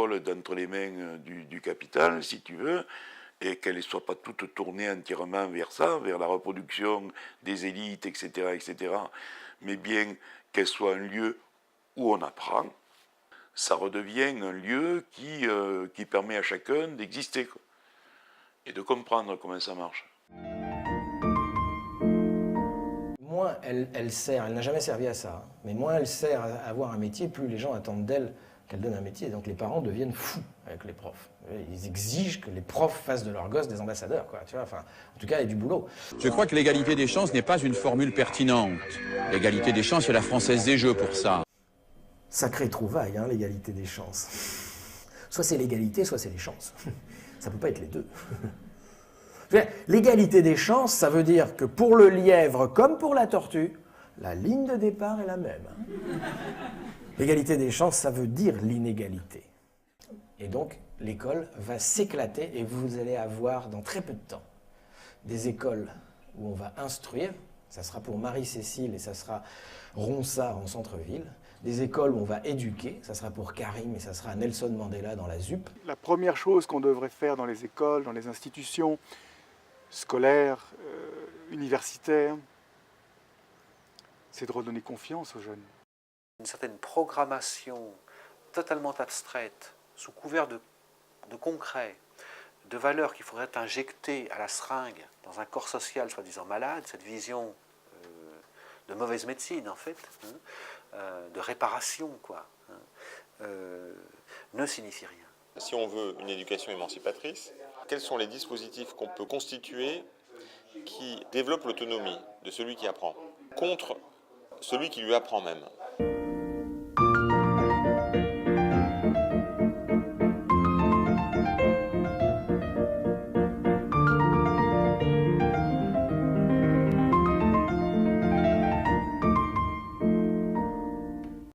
l'école d'entre les mains du capital, si tu veux, et qu'elle ne soit pas toute tournée entièrement vers ça, vers la reproduction des élites, etc., mais bien qu'elle soit un lieu où on apprend, ça redevient un lieu qui permet à chacun d'exister et de comprendre comment ça marche. Moins elle sert, elle n'a jamais servi à ça, hein, mais moins elle sert à avoir un métier, plus les gens attendent d'elle qu'elle donne un métier. Donc les parents deviennent fous avec les profs. Ils exigent que les profs fassent de leurs gosses des ambassadeurs, quoi. Tu vois, enfin, en tout cas, il y a du boulot. Je crois que l'égalité des chances n'est pas une formule pertinente. L'égalité des chances, c'est la Française des Jeux pour ça. Sacrée trouvaille, hein, l'égalité des chances. Soit c'est l'égalité, soit c'est les chances. Ça ne peut pas être les deux. L'égalité des chances, ça veut dire que pour le lièvre comme pour la tortue, la ligne de départ est la même. L'égalité des chances, ça veut dire l'inégalité. Et donc, l'école va s'éclater et vous allez avoir dans très peu de temps des écoles où on va instruire, ça sera pour Marie-Cécile et ça sera Ronsard en centre-ville, des écoles où on va éduquer, ça sera pour Karim et ça sera Nelson Mandela dans la ZUP. La première chose qu'on devrait faire dans les écoles, dans les institutions scolaires, universitaires, c'est de redonner confiance aux jeunes. Une certaine programmation totalement abstraite, sous couvert de concret, de valeurs qu'il faudrait injecter à la seringue dans un corps social soi-disant malade, cette vision de mauvaise médecine en fait, de réparation quoi, ne signifie rien. Si on veut une éducation émancipatrice, quels sont les dispositifs qu'on peut constituer qui développent l'autonomie de celui qui apprend, contre celui qui lui apprend même?